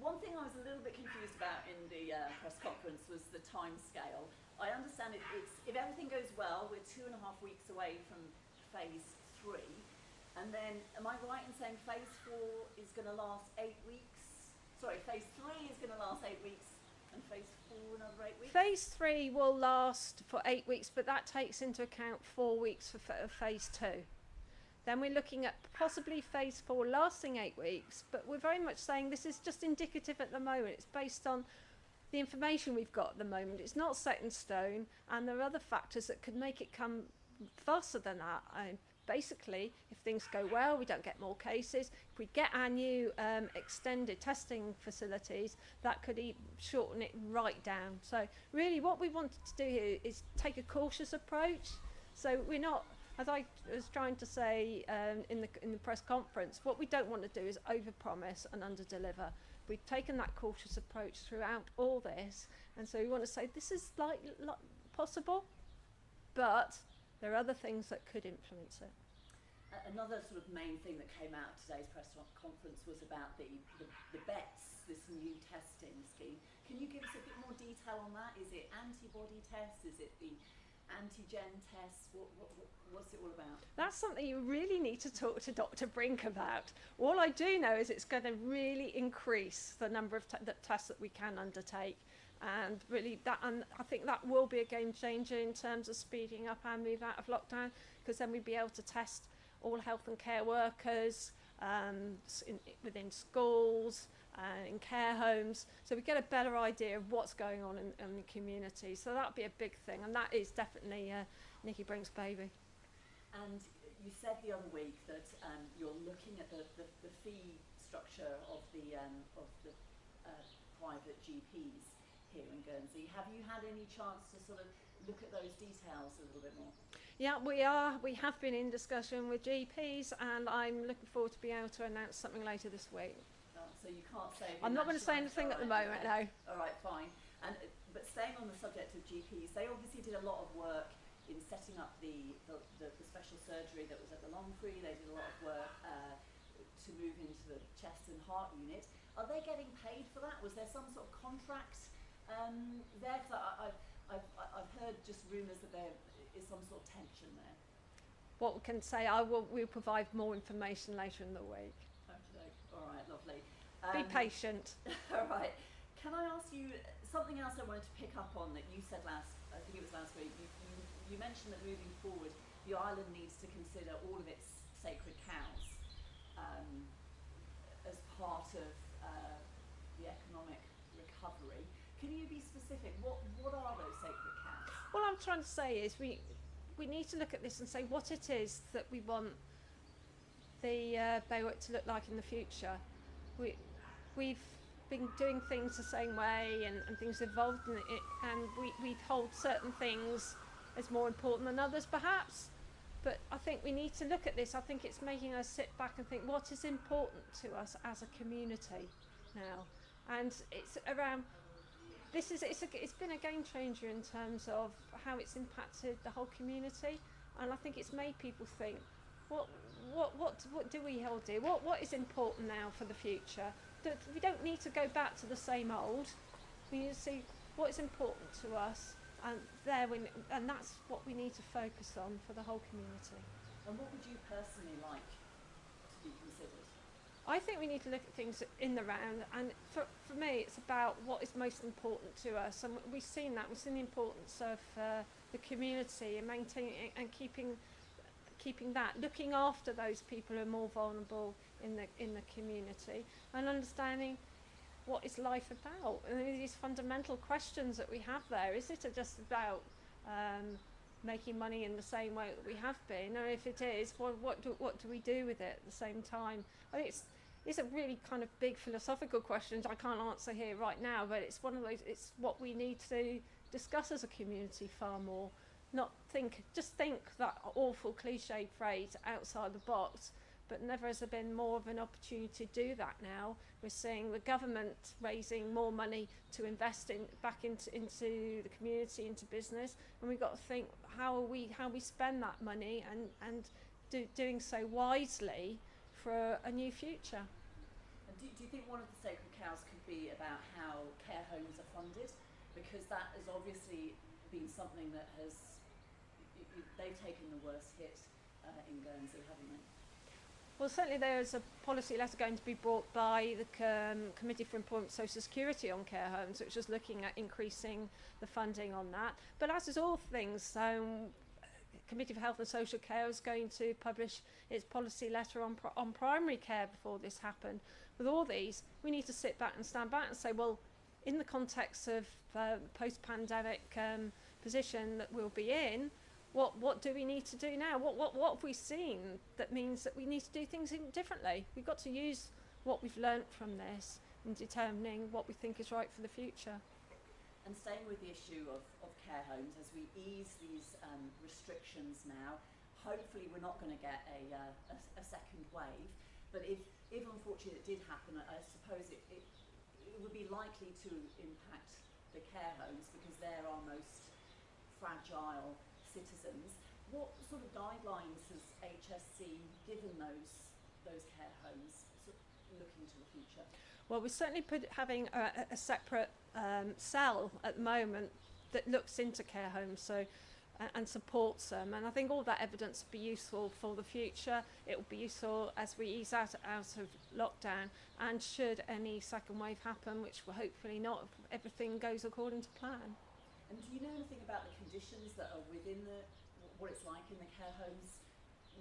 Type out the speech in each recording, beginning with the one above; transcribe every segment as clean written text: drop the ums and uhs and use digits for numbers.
one thing I was a little bit confused about in the press conference was the time scale. I understand it's if everything goes well, we're 2.5 weeks away from phase 3. And then, am I right in saying phase 4 is going to last 8 weeks? Sorry, phase 3 is going to last 8 weeks, and phase 4 another 8 weeks? Phase 3 will last for 8 weeks, but that takes into account 4 weeks for phase 2. Then we're looking at possibly phase 4 lasting 8 weeks, but we're very much saying this is just indicative at the moment. It's based on the information we've got at the moment. It's not set in stone, and there are other factors that could make it come faster than that. Basically, if things go well, we don't get more cases. If we get our new extended testing facilities, that could shorten it right down. So really what we wanted to do here is take a cautious approach. So we're not, as I was trying to say in the press conference, what we don't want to do is overpromise and underdeliver. We've taken that cautious approach throughout all this, and so we want to say this is like possible, but there are other things that could influence it. Another sort of main thing that came out at today's press conference was about the BETS, this new testing scheme. Can you give us a bit more detail on that? Is it antibody tests? Is it the antigen tests? What's it all about? That's something you really need to talk to Dr. Brink about. All I do know is it's going to really increase the number of tests that we can undertake. And really and I think that will be a game changer in terms of speeding up our move out of lockdown, because then we'd be able to test all health and care workers within schools, in care homes, so we get a better idea of what's going on in the community. So that'd be a big thing, and that is definitely Nikki Brink's baby. And you said the other week that you're looking at the fee structure of the private GPs here in Guernsey. Have you had any chance to sort of look at those details a little bit more? Yeah, we are. We have been in discussion with GPs, and I'm looking forward to be able to announce something later this week. Oh, so you can't say. I'm not going to say anything at the moment, no. All right, fine. But staying on the subject of GPs, they obviously did a lot of work in setting up the special surgery that was at the Longfree. They did a lot of work to move into the chest and heart unit. Are they getting paid for that? Was there some sort of contract there? Because I've heard just rumours that there is some sort of tension there. What we can say, we'll provide more information later in the week. Okay. All right, lovely. Be patient. All right. Can I ask you something else I wanted to pick up on that you said I think it was last week, you mentioned that moving forward, the island needs to consider all of its sacred cows as part of the economic recovery. Can you be specific? What are those sacred cows? What I'm trying to say is we need to look at this and say what it is that we want the Baywalk to look like in the future. We've been doing things the same way, and things evolved in it, and we hold certain things as more important than others perhaps. But I think we need to look at this. I think it's making us sit back and think what is important to us as a community now. And it's around it's been a game changer in terms of how it's impacted the whole community, and I think it's made people think, what do we hold dear? What is important now for the future? We don't need to go back to the same old. We need to see what is important to us, and that's what we need to focus on for the whole community. And what would you personally like to be considered? I think we need to look at things in the round, and for me it's about what is most important to us, and we've seen the importance of the community and maintaining and keeping that, looking after those people who are more vulnerable in the community, and understanding what is life about, and these fundamental questions that we have there. Is it just about making money in the same way that we have been, or if it is, what do we do with it at the same time? I think it's a really kind of big philosophical question I can't answer here right now, but it's one of those, it's what we need to discuss as a community far more. Just think that awful cliche phrase outside the box, but never has there been more of an opportunity to do that now. We're seeing the government raising more money to invest back into the community, into business, and we've got to think how we spend that money and doing so wisely for a new future. And Do you think one of the sacred cows could be about how care homes are funded? Because that has obviously been something that they've taken the worst hit in Guernsey, haven't they? Well, certainly there is a policy letter going to be brought by the Committee for Employment and Social Security on care homes, which is looking at increasing the funding on that. But as is all things, Committee for Health and Social Care is going to publish its policy letter on primary care before this happened. With all these, we need to sit back and stand back and say, well, in the context of post-pandemic position that we'll be in, what do we need to do now? What have we seen that means that we need to do things differently? We've got to use what we've learnt from this in determining what we think is right for the future. And staying with the issue of care homes, as we ease these restrictions now, hopefully we're not going to get a second wave. But if unfortunately it did happen, I suppose it would be likely to impact the care homes because they're our most fragile citizens. What sort of guidelines has HSC given those care homes looking to the future? Well, we're certainly having a separate cell at the moment that looks into care homes and supports them, and I think all that evidence will be useful for the future. It will be useful as we ease out of lockdown, and should any second wave happen, which will hopefully not, if everything goes according to plan. And do you know anything about the conditions that are within what it's like in the care homes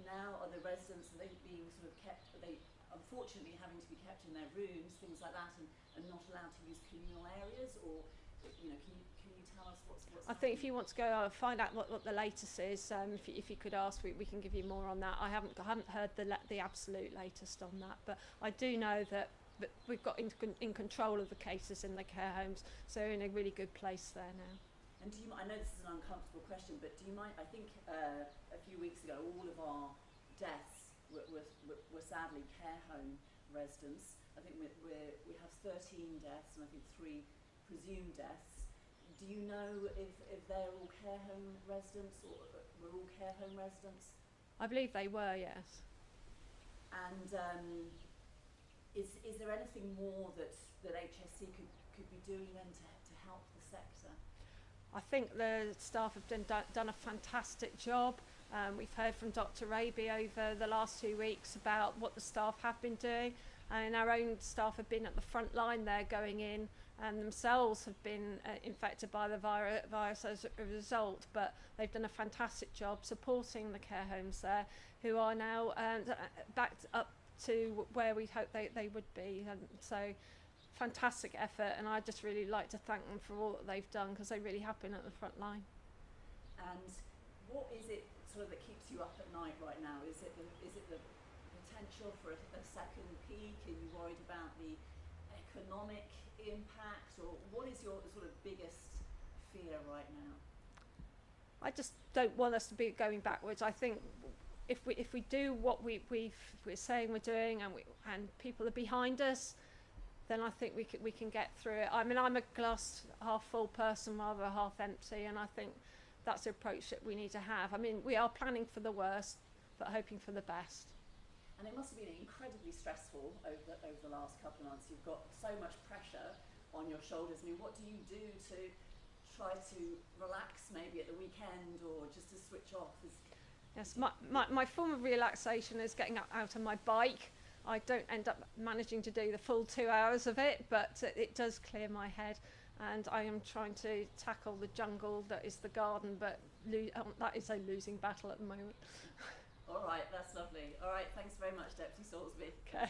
now? Are the residents, are they being sort of kept, are they unfortunately having to be kept in their rooms, things like that, and not allowed to use communal areas? Or, you know, can you tell us what's I think if you want to go find out what the latest is, if you could ask, we can give you more on that. I haven't heard the absolute latest on that, but I do know that we've got in control of the cases in the care homes, so we're in a really good place there now. And I know this is an uncomfortable question, but do you mind, I think a few weeks ago all of our deaths were sadly care home residents. I think we have 13 deaths and I think 3 presumed deaths. Do you know if they're all care home residents, or were all care home residents? I believe they were, yes. And is there anything more that HSC could be doing then to help the sector? I think the staff have done a fantastic job. We've heard from Dr. Raby over the last 2 weeks about what the staff have been doing, and our own staff have been at the front line there, going in, and themselves have been infected by the virus as a result, but they've done a fantastic job supporting the care homes there, who are now backed up to where we'd hoped they would be. And so fantastic effort, and I'd just really like to thank them for all that they've done, because they really have been at the front line. And what is it sort of that keeps you up at night right now? Is it the potential for a second peak? Are you worried about the economic impact, or what is your sort of biggest fear right now? I just don't want us to be going backwards. I think if we do what we're saying we're doing, and people are behind us, then I think we can get through it. I mean, I'm a glass half full person rather than half empty, and I think that's the approach that we need to have. I mean, we are planning for the worst, but hoping for the best. And it must have been incredibly stressful over the last couple of months. You've got so much pressure on your shoulders. I mean, what do you do to try to relax maybe at the weekend, or just to switch off? Yes, my form of relaxation is getting out on my bike. I don't end up managing to do the full 2 hours of it, but it does clear my head, and I am trying to tackle the jungle that is the garden, but that is a losing battle at the moment. All right, that's lovely. All right, thanks very much, Deputy Soulsby. Okay.